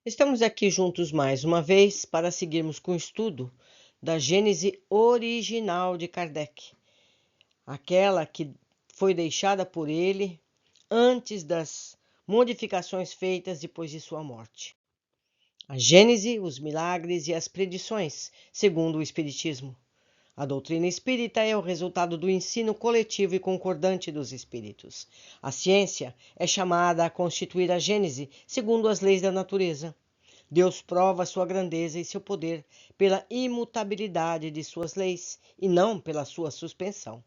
Estamos aqui juntos mais uma vez para seguirmos com o estudo da Gênese original de Kardec, aquela que foi deixada por ele antes das modificações feitas depois de sua morte. A Gênese, os milagres e as predições, segundo o Espiritismo. A doutrina espírita é o resultado do ensino coletivo e concordante dos espíritos. A ciência é chamada a constituir a Gênese segundo as leis da natureza. Deus prova sua grandeza e seu poder pela imutabilidade de suas leis e não pela sua suspensão.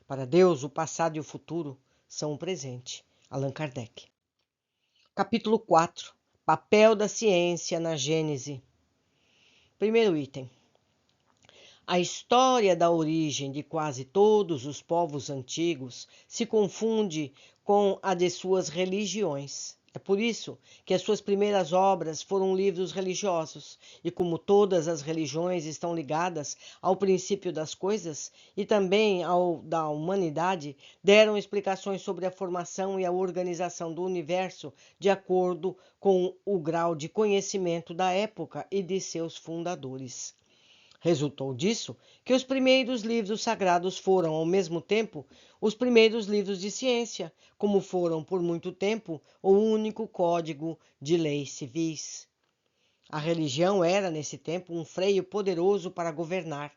Para Deus, o passado e o futuro são o presente. Allan Kardec. Capítulo 4. Papel da ciência na Gênese. Primeiro item. A história da origem de quase todos os povos antigos se confunde com a de suas religiões. É por isso que as suas primeiras obras foram livros religiosos, e como todas as religiões estão ligadas ao princípio das coisas e também ao da humanidade, deram explicações sobre a formação e a organização do universo de acordo com o grau de conhecimento da época e de seus fundadores. Resultou disso que os primeiros livros sagrados foram, ao mesmo tempo, os primeiros livros de ciência, como foram, por muito tempo, o único código de leis civis. A religião era, nesse tempo, um freio poderoso para governar.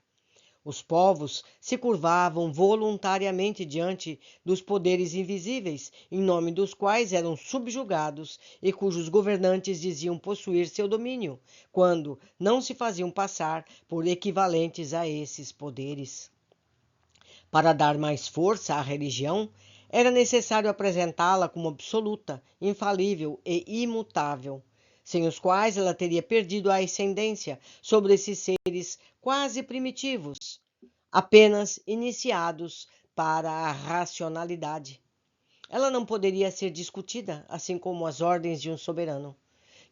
Os povos se curvavam voluntariamente diante dos poderes invisíveis, em nome dos quais eram subjugados e cujos governantes diziam possuir seu domínio, quando não se faziam passar por equivalentes a esses poderes. Para dar mais força à religião, era necessário apresentá-la como absoluta, infalível e imutável, sem os quais ela teria perdido a ascendência sobre esses seres quase primitivos, apenas iniciados para a racionalidade. Ela não poderia ser discutida, assim como as ordens de um soberano.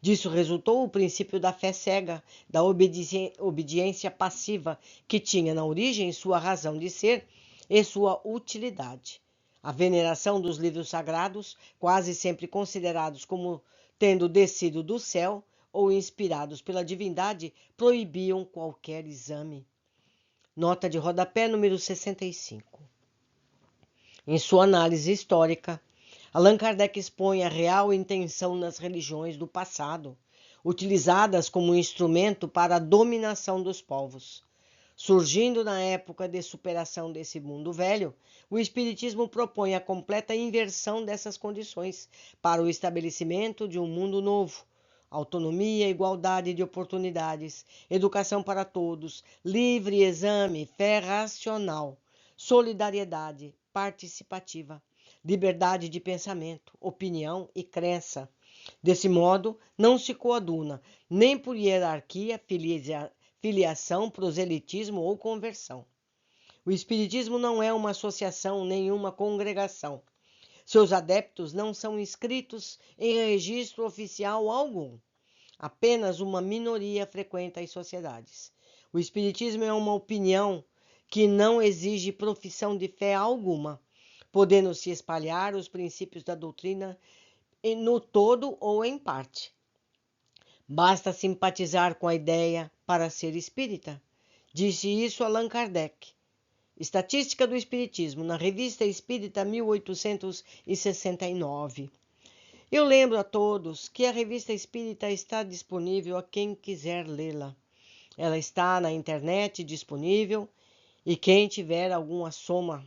Disso resultou o princípio da fé cega, da obediência passiva, que tinha na origem sua razão de ser e sua utilidade. A veneração dos livros sagrados, quase sempre considerados como tendo descido do céu ou inspirados pela divindade, proibiam qualquer exame. Nota de rodapé número 65. Em sua análise histórica, Allan Kardec expõe a real intenção nas religiões do passado, utilizadas como instrumento para a dominação dos povos. Surgindo na época de superação desse mundo velho, o Espiritismo propõe a completa inversão dessas condições para o estabelecimento de um mundo novo. Autonomia, igualdade de oportunidades, educação para todos, livre exame, fé racional, solidariedade participativa, liberdade de pensamento, opinião e crença. Desse modo, não se coaduna nem por hierarquia, filiação, proselitismo ou conversão. O Espiritismo não é uma associação nem uma congregação. Seus adeptos não são inscritos em registro oficial algum. Apenas uma minoria frequenta as sociedades. O Espiritismo é uma opinião que não exige profissão de fé alguma, podendo se espalhar os princípios da doutrina no todo ou em parte. Basta simpatizar com a ideia para ser espírita. Disse isso Allan Kardec. Estatística do Espiritismo, na Revista Espírita 1869. Eu lembro a todos que a Revista Espírita está disponível a quem quiser lê-la. Ela está na internet disponível e quem tiver alguma soma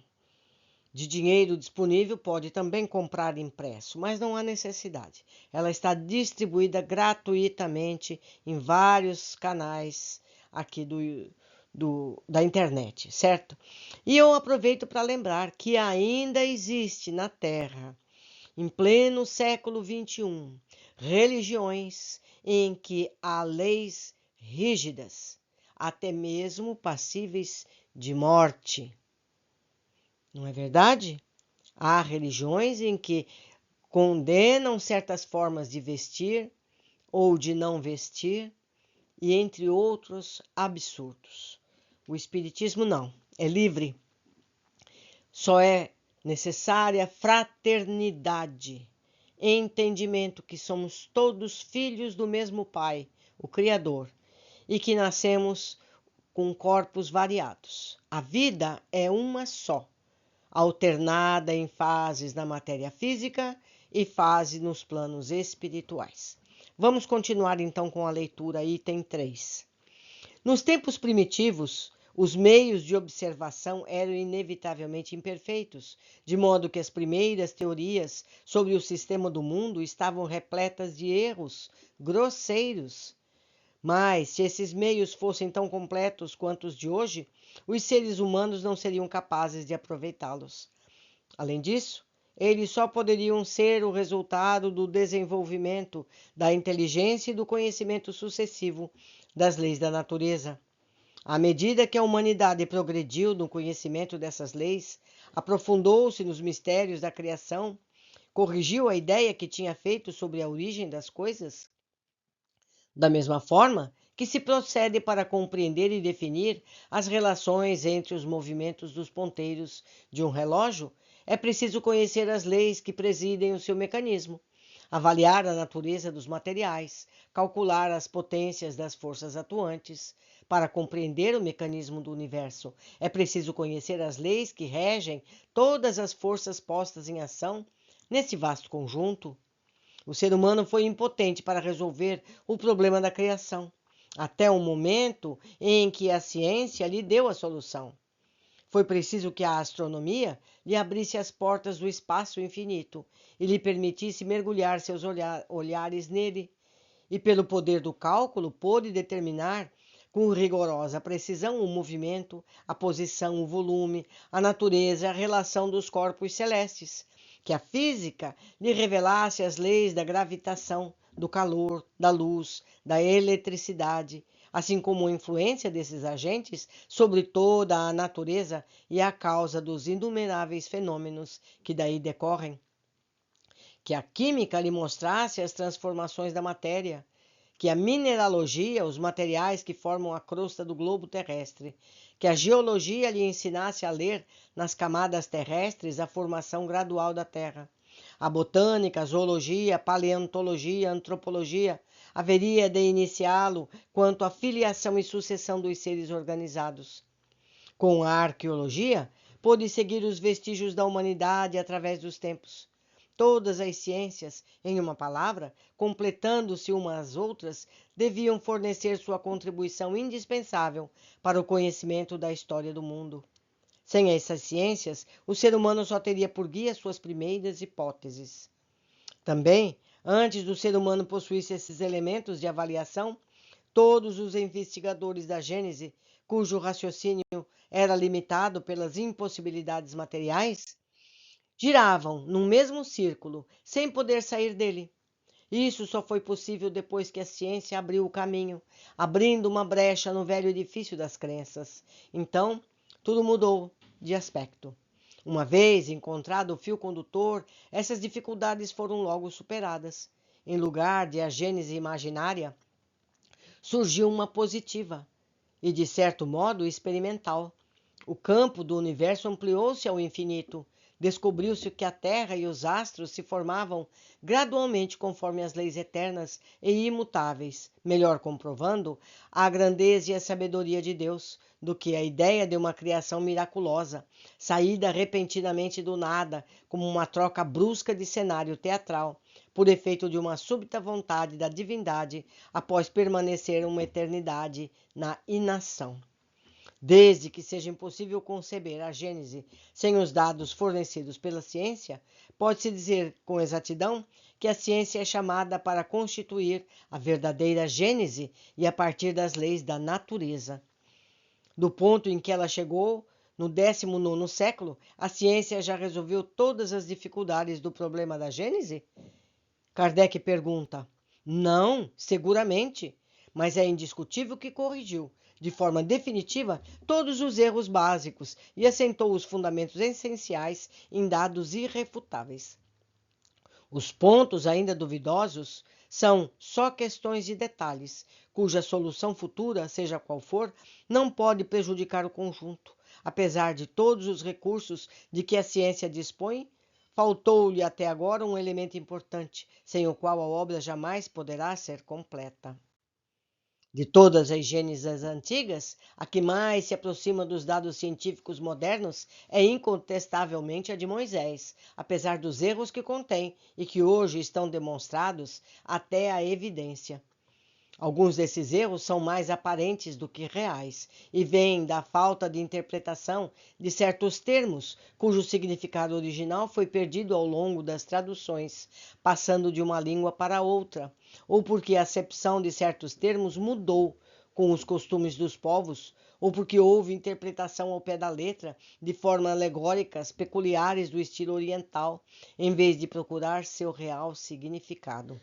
de dinheiro disponível pode também comprar impresso, mas não há necessidade. Ela está distribuída gratuitamente em vários canais aqui da internet, certo? E eu aproveito para lembrar que ainda existe na Terra, em pleno século XXI, religiões em que há leis rígidas, até mesmo passíveis de morte. Não é verdade? Há religiões em que condenam certas formas de vestir ou de não vestir, e entre outros absurdos. O Espiritismo não, é livre. Só é necessária fraternidade entendimento que somos todos filhos do mesmo Pai, o Criador, e que nascemos com corpos variados. A vida é uma só, alternada em fases na matéria física e fase nos planos espirituais. Vamos continuar então com a leitura, item 3. Nos tempos primitivos, os meios de observação eram inevitavelmente imperfeitos, de modo que as primeiras teorias sobre o sistema do mundo estavam repletas de erros grosseiros. Mas, se esses meios fossem tão completos quanto os de hoje, os seres humanos não seriam capazes de aproveitá-los. Além disso, eles só poderiam ser o resultado do desenvolvimento da inteligência e do conhecimento sucessivo das leis da natureza. À medida que a humanidade progrediu no conhecimento dessas leis, aprofundou-se nos mistérios da criação, corrigiu a ideia que tinha feito sobre a origem das coisas. Da mesma forma que se procede para compreender e definir as relações entre os movimentos dos ponteiros de um relógio, é preciso conhecer as leis que presidem o seu mecanismo, avaliar a natureza dos materiais, calcular as potências das forças atuantes. Para compreender o mecanismo do universo, é preciso conhecer as leis que regem todas as forças postas em ação nesse vasto conjunto. O ser humano foi impotente para resolver o problema da criação, até o momento em que a ciência lhe deu a solução. Foi preciso que a astronomia lhe abrisse as portas do espaço infinito e lhe permitisse mergulhar seus olhares nele, e pelo poder do cálculo pôde determinar com rigorosa precisão o movimento, a posição, o volume, a natureza e a relação dos corpos celestes, que a física lhe revelasse as leis da gravitação, do calor, da luz, da eletricidade, assim como a influência desses agentes sobre toda a natureza e a causa dos inumeráveis fenômenos que daí decorrem. Que a química lhe mostrasse as transformações da matéria, que a mineralogia, os materiais que formam a crosta do globo terrestre, que a geologia lhe ensinasse a ler nas camadas terrestres a formação gradual da Terra. A botânica, a zoologia, a paleontologia, a antropologia haveria de iniciá-lo quanto à filiação e sucessão dos seres organizados. Com a arqueologia, pôde seguir os vestígios da humanidade através dos tempos. Todas as ciências, em uma palavra, completando-se umas às outras, deviam fornecer sua contribuição indispensável para o conhecimento da história do mundo. Sem essas ciências, o ser humano só teria por guia suas primeiras hipóteses. Também, antes do ser humano possuísse esses elementos de avaliação, todos os investigadores da Gênese, cujo raciocínio era limitado pelas impossibilidades materiais, giravam num mesmo círculo, sem poder sair dele. Isso só foi possível depois que a ciência abriu o caminho, abrindo uma brecha no velho edifício das crenças. Então, tudo mudou de aspecto. Uma vez encontrado o fio condutor, essas dificuldades foram logo superadas. Em lugar de a gênese imaginária, surgiu uma positiva e, de certo modo, experimental. O campo do universo ampliou-se ao infinito. Descobriu-se que a Terra e os astros se formavam gradualmente conforme as leis eternas e imutáveis, melhor comprovando a grandeza e a sabedoria de Deus do que a ideia de uma criação miraculosa, saída repentinamente do nada, como uma troca brusca de cenário teatral, por efeito de uma súbita vontade da divindade após permanecer uma eternidade na inação. Desde que seja impossível conceber a Gênese sem os dados fornecidos pela ciência, pode-se dizer com exatidão que a ciência é chamada para constituir a verdadeira Gênese e a partir das leis da natureza. Do ponto em que ela chegou, no 19º século, a ciência já resolveu todas as dificuldades do problema da Gênese? Kardec pergunta. Não, seguramente, mas é indiscutível que corrigiu, de forma definitiva, todos os erros básicos e assentou os fundamentos essenciais em dados irrefutáveis. Os pontos ainda duvidosos são só questões de detalhes, cuja solução futura, seja qual for, não pode prejudicar o conjunto. Apesar de todos os recursos de que a ciência dispõe, faltou-lhe até agora um elemento importante, sem o qual a obra jamais poderá ser completa. De todas as Gênesis antigas, a que mais se aproxima dos dados científicos modernos é incontestavelmente a de Moisés, apesar dos erros que contém e que hoje estão demonstrados até a evidência. Alguns desses erros são mais aparentes do que reais e vêm da falta de interpretação de certos termos, cujo significado original foi perdido ao longo das traduções, passando de uma língua para outra, ou porque a acepção de certos termos mudou com os costumes dos povos, ou porque houve interpretação ao pé da letra de formas alegóricas peculiares do estilo oriental, em vez de procurar seu real significado.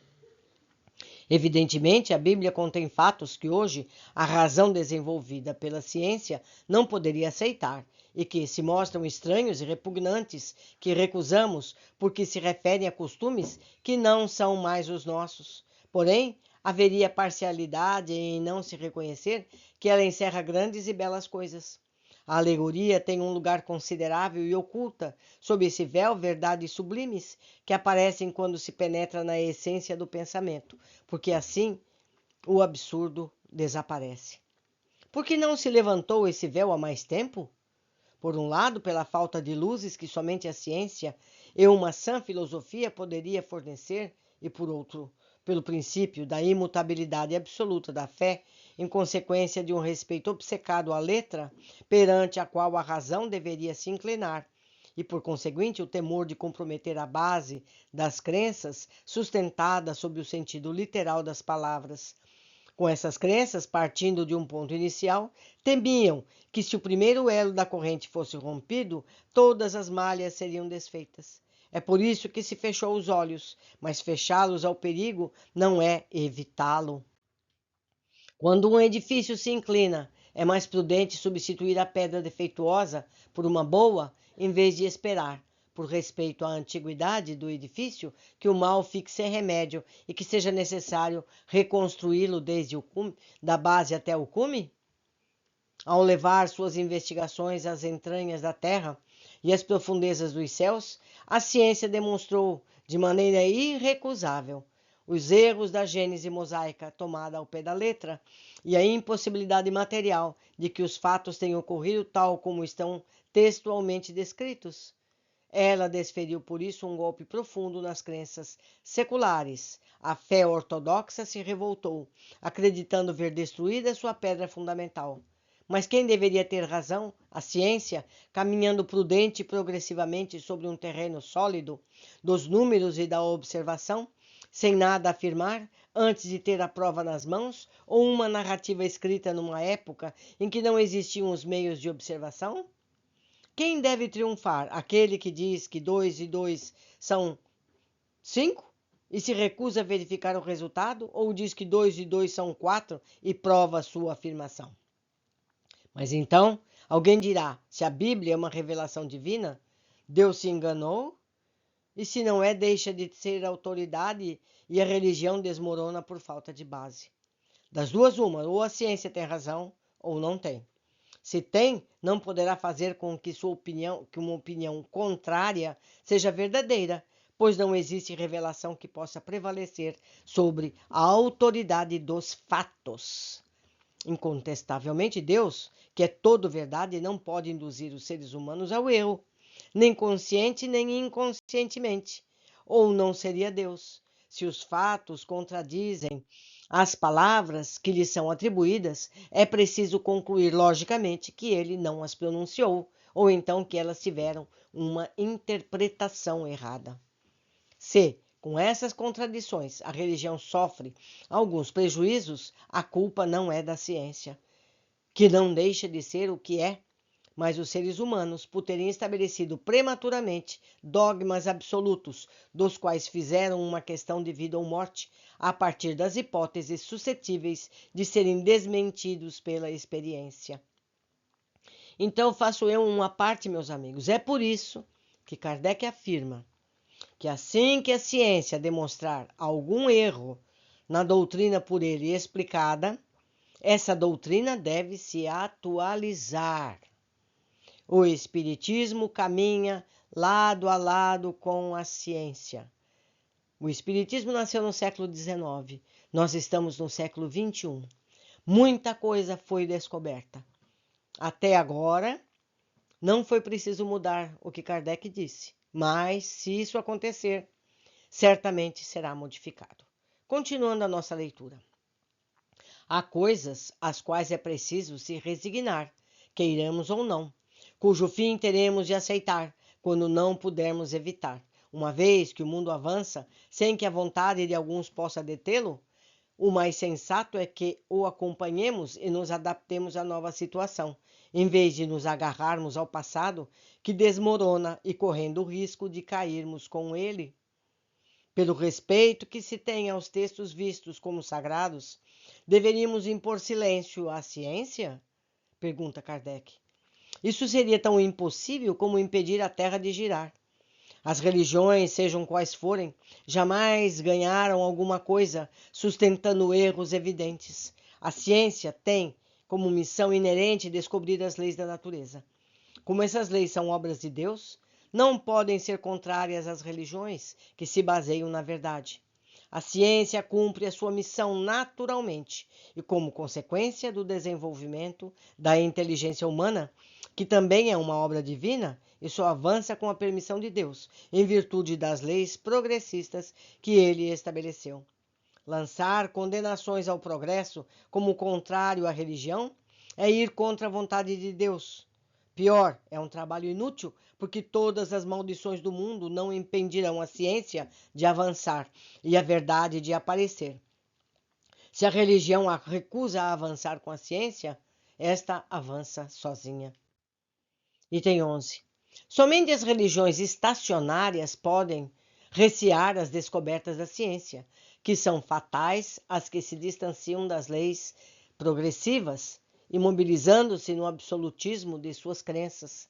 Evidentemente, a Bíblia contém fatos que hoje a razão desenvolvida pela ciência não poderia aceitar e que se mostram estranhos e repugnantes, que recusamos porque se referem a costumes que não são mais os nossos. Porém, haveria parcialidade em não se reconhecer que ela encerra grandes e belas coisas. A alegoria tem um lugar considerável e oculta sob esse véu verdades sublimes que aparecem quando se penetra na essência do pensamento, porque assim o absurdo desaparece. Por que não se levantou esse véu há mais tempo? Por um lado, pela falta de luzes que somente a ciência e uma sã filosofia poderia fornecer, e por outro, pelo princípio da imutabilidade absoluta da fé, em consequência de um respeito obcecado à letra, perante a qual a razão deveria se inclinar, e por conseguinte o temor de comprometer a base das crenças sustentada sob o sentido literal das palavras. Com essas crenças, partindo de um ponto inicial, temiam que, se o primeiro elo da corrente fosse rompido, todas as malhas seriam desfeitas. É por isso que se fechou os olhos, mas fechá-los ao perigo não é evitá-lo. Quando um edifício se inclina, é mais prudente substituir a pedra defeituosa por uma boa, em vez de esperar, por respeito à antiguidade do edifício, que o mal fique sem remédio e que seja necessário reconstruí-lo desde o cume, da base até o cume? Ao levar suas investigações às entranhas da terra e às profundezas dos céus, a ciência demonstrou de maneira irrecusável os erros da Gênese mosaica tomada ao pé da letra e a impossibilidade material de que os fatos tenham ocorrido tal como estão textualmente descritos. Ela desferiu por isso um golpe profundo nas crenças seculares. A fé ortodoxa se revoltou, acreditando ver destruída sua pedra fundamental. Mas quem deveria ter razão? A ciência, caminhando prudente e progressivamente sobre um terreno sólido dos números e da observação, sem nada afirmar, antes de ter a prova nas mãos, ou uma narrativa escrita numa época em que não existiam os meios de observação? Quem deve triunfar? Aquele que diz que 2 e 2 são 5 e se recusa a verificar o resultado, ou diz que 2 e 2 são 4 e prova a sua afirmação? Mas então, alguém dirá: se a Bíblia é uma revelação divina, Deus se enganou? E se não é, deixa de ser autoridade e a religião desmorona por falta de base. Das duas, uma, ou a ciência tem razão, ou não tem. Se tem, não poderá fazer com que uma opinião contrária seja verdadeira, pois não existe revelação que possa prevalecer sobre a autoridade dos fatos. Incontestavelmente, Deus, que é todo verdade, não pode induzir os seres humanos ao erro, nem consciente nem inconscientemente, ou não seria Deus. Se os fatos contradizem as palavras que lhe são atribuídas, é preciso concluir logicamente que ele não as pronunciou, ou então que elas tiveram uma interpretação errada. Se, com essas contradições, a religião sofre alguns prejuízos, a culpa não é da ciência, que não deixa de ser o que é, mas os seres humanos, por terem estabelecido prematuramente dogmas absolutos, dos quais fizeram uma questão de vida ou morte, a partir das hipóteses suscetíveis de serem desmentidos pela experiência. Então faço eu uma parte, meus amigos. É por isso que Kardec afirma que assim que a ciência demonstrar algum erro na doutrina por ele explicada, essa doutrina deve se atualizar. O Espiritismo caminha lado a lado com a ciência. O Espiritismo nasceu no século XIX. Nós estamos no século XXI. Muita coisa foi descoberta. Até agora, não foi preciso mudar o que Kardec disse, mas se isso acontecer, certamente será modificado. Continuando a nossa leitura. Há coisas às quais é preciso se resignar, queiramos ou não, cujo fim teremos de aceitar, quando não pudermos evitar. Uma vez que o mundo avança, sem que a vontade de alguns possa detê-lo, o mais sensato é que o acompanhemos e nos adaptemos à nova situação, em vez de nos agarrarmos ao passado, que desmorona e correndo o risco de cairmos com ele. Pelo respeito que se tem aos textos vistos como sagrados, deveríamos impor silêncio à ciência? Pergunta Kardec. Isso seria tão impossível como impedir a Terra de girar. As religiões, sejam quais forem, jamais ganharam alguma coisa sustentando erros evidentes. A ciência tem como missão inerente descobrir as leis da natureza. Como essas leis são obras de Deus, não podem ser contrárias às religiões que se baseiam na verdade. A ciência cumpre a sua missão naturalmente e como consequência do desenvolvimento da inteligência humana, que também é uma obra divina e só avança com a permissão de Deus, em virtude das leis progressistas que ele estabeleceu. Lançar condenações ao progresso como contrário à religião é ir contra a vontade de Deus. Pior, é um trabalho inútil, porque todas as maldições do mundo não impedirão a ciência de avançar e a verdade de aparecer. Se a religião recusa a avançar com a ciência, esta avança sozinha. Item 11. Somente as religiões estacionárias podem recear as descobertas da ciência, que são fatais às que se distanciam das leis progressivas, imobilizando-se no absolutismo de suas crenças.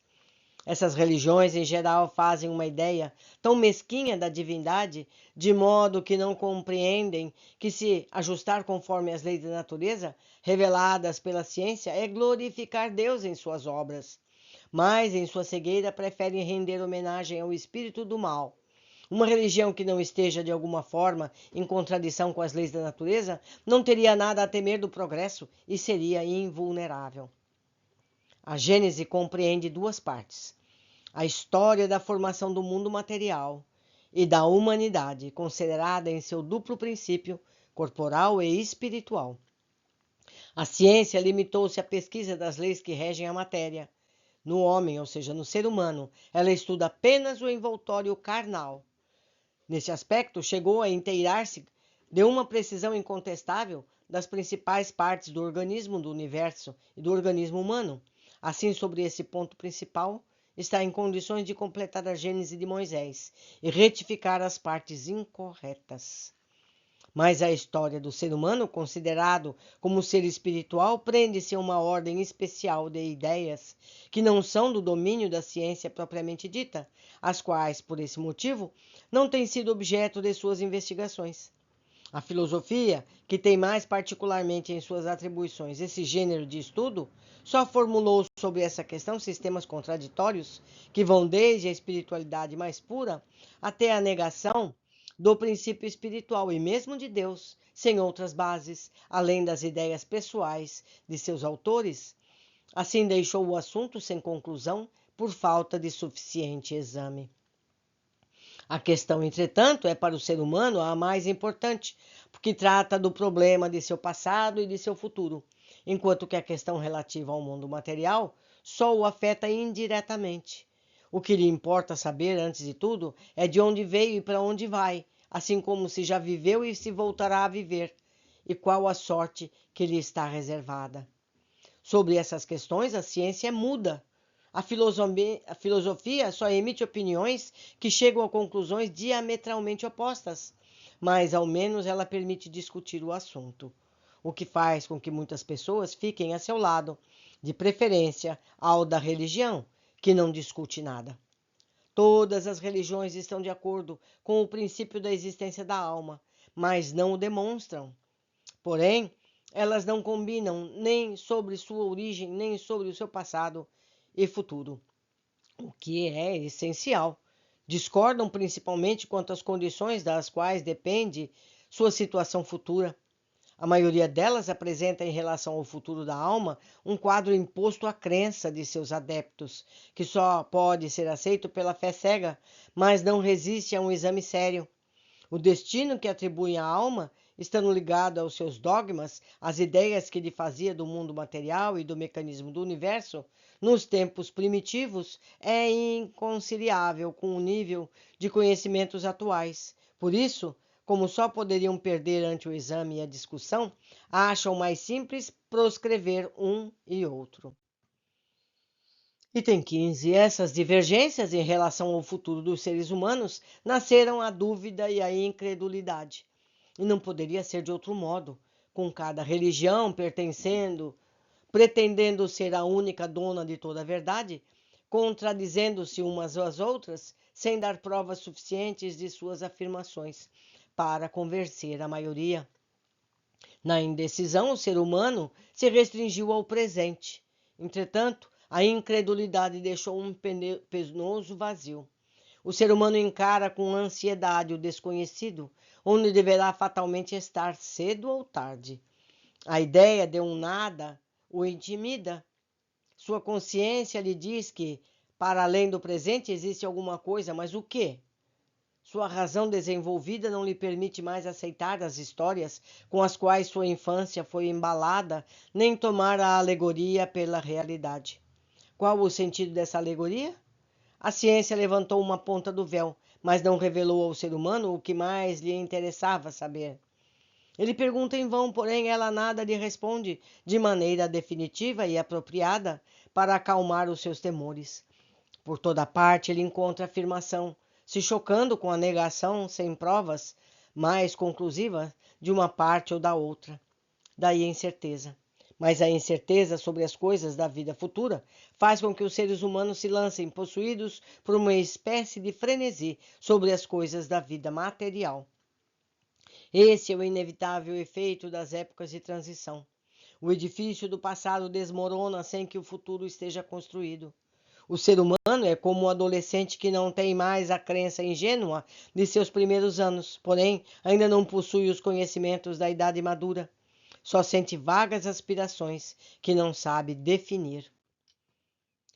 Essas religiões, em geral, fazem uma ideia tão mesquinha da divindade, de modo que não compreendem que se ajustar conforme as leis da natureza, reveladas pela ciência, é glorificar Deus em suas obras. Mas, em sua cegueira, preferem render homenagem ao espírito do mal. Uma religião que não esteja, de alguma forma, em contradição com as leis da natureza, não teria nada a temer do progresso e seria invulnerável. A Gênese compreende duas partes: a história da formação do mundo material e da humanidade, considerada em seu duplo princípio, corporal e espiritual. A ciência limitou-se à pesquisa das leis que regem a matéria. No homem, ou seja, no ser humano, ela estuda apenas o envoltório carnal. Nesse aspecto, chegou a inteirar-se de uma precisão incontestável das principais partes do organismo do universo e do organismo humano. Assim, sobre esse ponto principal, está em condições de completar a Gênese de Moisés e retificar as partes incorretas. Mas a história do ser humano, considerado como ser espiritual, prende-se a uma ordem especial de ideias que não são do domínio da ciência propriamente dita, as quais, por esse motivo, não têm sido objeto de suas investigações. A filosofia, que tem mais particularmente em suas atribuições esse gênero de estudo, só formulou sobre essa questão sistemas contraditórios que vão desde a espiritualidade mais pura até a negação do princípio espiritual e mesmo de Deus, sem outras bases, além das ideias pessoais de seus autores. Assim deixou o assunto sem conclusão por falta de suficiente exame. A questão, entretanto, é para o ser humano a mais importante, porque trata do problema de seu passado e de seu futuro, enquanto que a questão relativa ao mundo material só o afeta indiretamente. O que lhe importa saber, antes de tudo, é de onde veio e para onde vai, assim como se já viveu e se voltará a viver, e qual a sorte que lhe está reservada. Sobre essas questões, a ciência é muda. A filosofia só emite opiniões que chegam a conclusões diametralmente opostas, mas ao menos ela permite discutir o assunto, o que faz com que muitas pessoas fiquem a seu lado, de preferência ao da religião, que não discute nada. Todas as religiões estão de acordo com o princípio da existência da alma, mas não o demonstram. Porém, elas não combinam nem sobre sua origem, nem sobre o seu passado e futuro. o que é essencial. Discordam principalmente quanto às condições das quais depende sua situação futura. A maioria delas apresenta, em relação ao futuro da alma, um quadro imposto à crença de seus adeptos, que só pode ser aceito pela fé cega, mas não resiste a um exame sério. O destino que atribui à alma, estando ligado aos seus dogmas, às ideias que lhe fazia do mundo material e do mecanismo do universo, nos tempos primitivos, é inconciliável com o nível de conhecimentos atuais. Por isso, como só poderiam perder ante o exame e a discussão, acham mais simples proscrever um e outro. Item 15. Essas divergências em relação ao futuro dos seres humanos nasceram a dúvida e a incredulidade. E não poderia ser de outro modo, com cada religião pretendendo ser a única dona de toda a verdade, contradizendo-se umas às outras, sem dar provas suficientes de suas afirmações, para convencer a maioria. Na indecisão, o ser humano se restringiu ao presente. Entretanto, a incredulidade deixou um penoso vazio. O ser humano encara com ansiedade o desconhecido, onde deverá fatalmente estar cedo ou tarde. A ideia de um nada o intimida. Sua consciência lhe diz que, para além do presente, existe alguma coisa, mas o quê? Sua razão desenvolvida não lhe permite mais aceitar as histórias com as quais sua infância foi embalada, nem tomar a alegoria pela realidade. Qual o sentido dessa alegoria? A ciência levantou uma ponta do véu, mas não revelou ao ser humano o que mais lhe interessava saber. Ele pergunta em vão, porém ela nada lhe responde de maneira definitiva e apropriada para acalmar os seus temores. Por toda parte ele encontra afirmação, se chocando com a negação sem provas mais conclusivas de uma parte ou da outra. Daí a incerteza. Mas a incerteza sobre as coisas da vida futura faz com que os seres humanos se lancem possuídos por uma espécie de frenesi sobre as coisas da vida material. Esse é o inevitável efeito das épocas de transição. O edifício do passado desmorona sem que o futuro esteja construído. O ser humano é como um adolescente que não tem mais a crença ingênua de seus primeiros anos, porém ainda não possui os conhecimentos da idade madura. Só sente vagas aspirações que não sabe definir.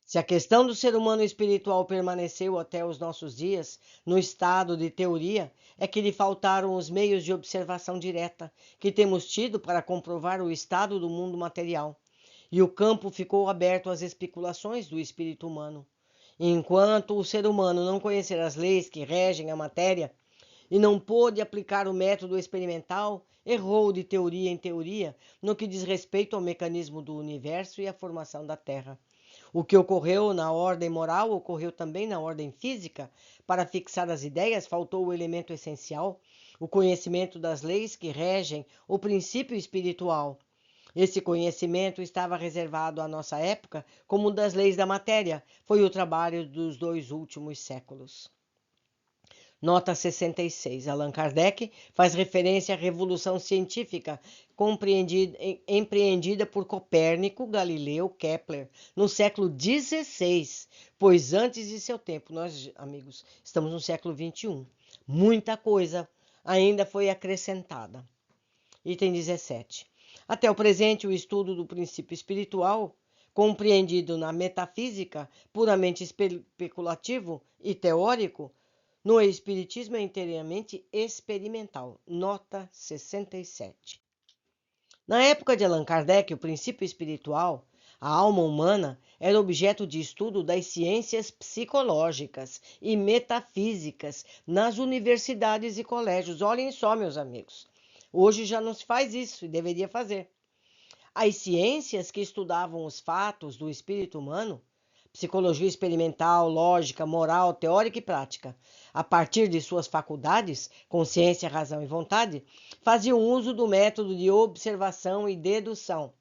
Se a questão do ser humano espiritual permaneceu até os nossos dias no estado de teoria, é que lhe faltaram os meios de observação direta que temos tido para comprovar o estado do mundo material, e o campo ficou aberto às especulações do espírito humano. Enquanto o ser humano não conhecer as leis que regem a matéria e não pôde aplicar o método experimental, errou de teoria em teoria no que diz respeito ao mecanismo do universo e à formação da Terra. O que ocorreu na ordem moral ocorreu também na ordem física. Para fixar as ideias, faltou o elemento essencial, o conhecimento das leis que regem o princípio espiritual. Esse conhecimento estava reservado à nossa época como das leis da matéria. Foi o trabalho dos 2 últimos séculos. Nota 66. Allan Kardec faz referência à revolução científica empreendida por Copérnico, Galileu, Kepler, no século XVI, pois antes de seu tempo, nós, amigos, estamos no século XXI. Muita coisa ainda foi acrescentada. Item 17. Até o presente, o estudo do princípio espiritual, compreendido na metafísica, puramente especulativo e teórico, no Espiritismo é inteiramente experimental. Nota 67. Na época de Allan Kardec, o princípio espiritual, a alma humana, era objeto de estudo das ciências psicológicas e metafísicas nas universidades e colégios. Olhem só, meus amigos. Hoje já não se faz isso e deveria fazer. As ciências que estudavam os fatos do espírito humano, psicologia experimental, lógica, moral, teórica e prática, a partir de suas faculdades, consciência, razão e vontade, faziam uso do método de observação e dedução.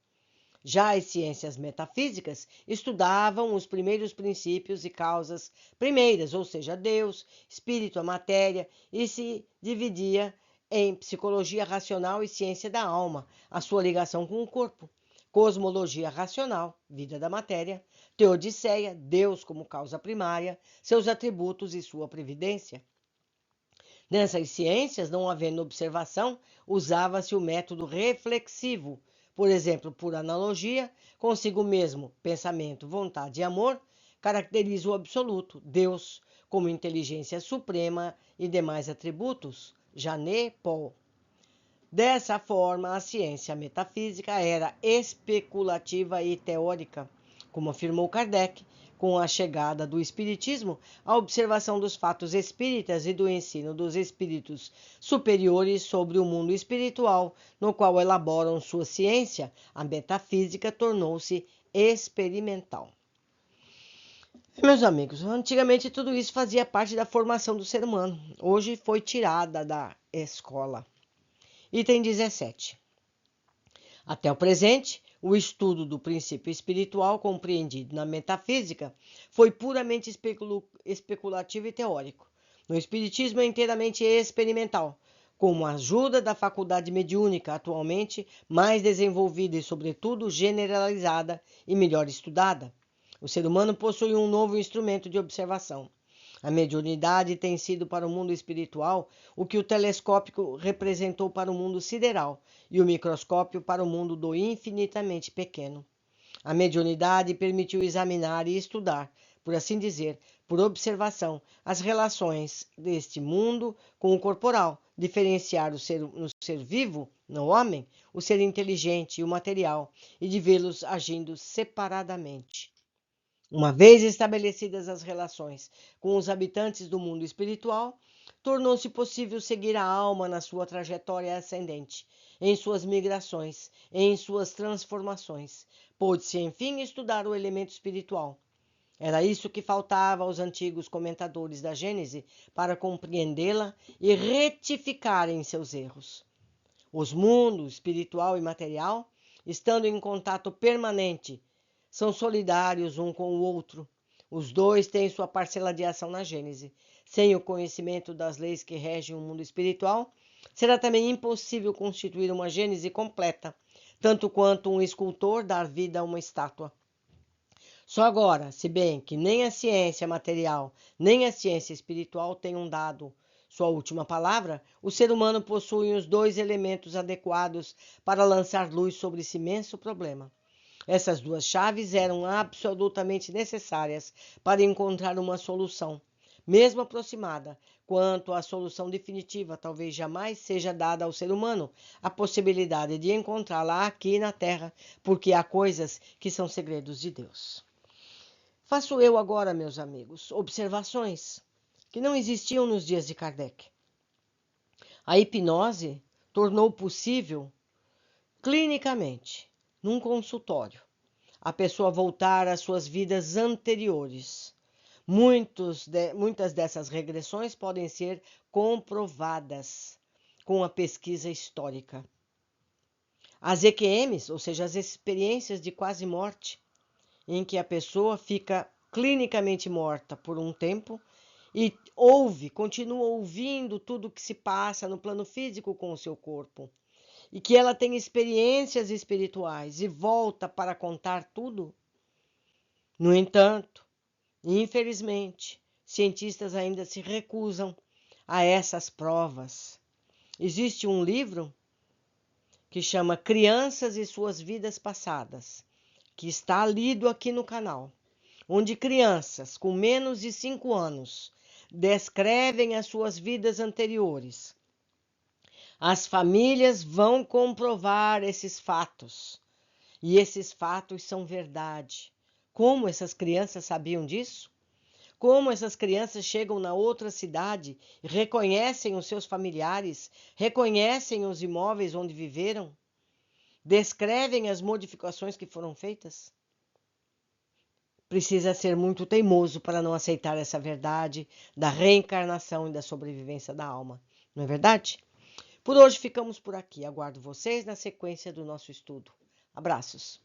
Já as ciências metafísicas estudavam os primeiros princípios e causas primeiras, ou seja, Deus, espírito, a matéria, e se dividia em psicologia racional e ciência da alma, a sua ligação com o corpo. cosmologia racional, vida da matéria, teodiceia, Deus como causa primária, seus atributos e sua previdência. Nessas ciências, não havendo observação, usava-se o método reflexivo, por exemplo, por analogia, consigo mesmo, pensamento, vontade e amor, caracteriza o absoluto, Deus, como inteligência suprema e demais atributos, Janet Paul. Dessa forma, a ciência metafísica era especulativa e teórica, como afirmou Kardec. Com a chegada do Espiritismo, a observação dos fatos espíritas e do ensino dos espíritos superiores sobre o mundo espiritual, no qual elaboram sua ciência, a metafísica tornou-se experimental. Meus amigos, antigamente tudo isso fazia parte da formação do ser humano. Hoje foi tirada da escola. Item 17. Até o presente, o estudo do princípio espiritual compreendido na metafísica foi puramente especulativo e teórico. No espiritismo é inteiramente experimental, com a ajuda da faculdade mediúnica, atualmente mais desenvolvida e, sobretudo, generalizada e melhor estudada. O ser humano possui um novo instrumento de observação. A mediunidade tem sido para o mundo espiritual o que o telescópio representou para o mundo sideral e o microscópio para o mundo do infinitamente pequeno. A mediunidade permitiu examinar e estudar, por assim dizer, por observação, as relações deste mundo com o corporal, diferenciar no ser vivo, no homem, o ser inteligente e o material, e de vê-los agindo separadamente. Uma vez estabelecidas as relações com os habitantes do mundo espiritual, tornou-se possível seguir a alma na sua trajetória ascendente, em suas migrações, em suas transformações. Pôde-se, enfim, estudar o elemento espiritual. Era isso que faltava aos antigos comentadores da Gênese para compreendê-la e retificarem seus erros. Os mundos espiritual e material, estando em contato permanente, são solidários um com o outro. Os dois têm sua parcela de ação na Gênese. Sem o conhecimento das leis que regem o mundo espiritual, será também impossível constituir uma Gênese completa, tanto quanto um escultor dar vida a uma estátua. Só agora, se bem que nem a ciência material, nem a ciência espiritual tenham dado sua última palavra, o ser humano possui os dois elementos adequados para lançar luz sobre esse imenso problema. Essas duas chaves eram absolutamente necessárias para encontrar uma solução, mesmo aproximada, quanto à solução definitiva, talvez jamais seja dada ao ser humano a possibilidade de encontrá-la aqui na Terra, porque há coisas que são segredos de Deus. Faço eu agora, meus amigos, observações que não existiam nos dias de Kardec. A hipnose tornou possível, clinicamente, num consultório, a pessoa voltar às suas vidas anteriores. Muitas dessas regressões podem ser comprovadas com a pesquisa histórica. As EQMs, ou seja, as experiências de quase morte, em que a pessoa fica clinicamente morta por um tempo e continua ouvindo tudo o que se passa no plano físico com o seu corpo, e que ela tem experiências espirituais e volta para contar tudo. No entanto, infelizmente, cientistas ainda se recusam a essas provas. Existe um livro que chama Crianças e Suas Vidas Passadas, que está lido aqui no canal, onde crianças com menos de 5 anos descrevem as suas vidas anteriores. As famílias vão comprovar esses fatos. E esses fatos são verdade. Como essas crianças sabiam disso? Como essas crianças chegam na outra cidade e reconhecem os seus familiares, reconhecem os imóveis onde viveram, descrevem as modificações que foram feitas? Precisa ser muito teimoso para não aceitar essa verdade da reencarnação e da sobrevivência da alma. Não é verdade? Por hoje ficamos por aqui. Aguardo vocês na sequência do nosso estudo. Abraços.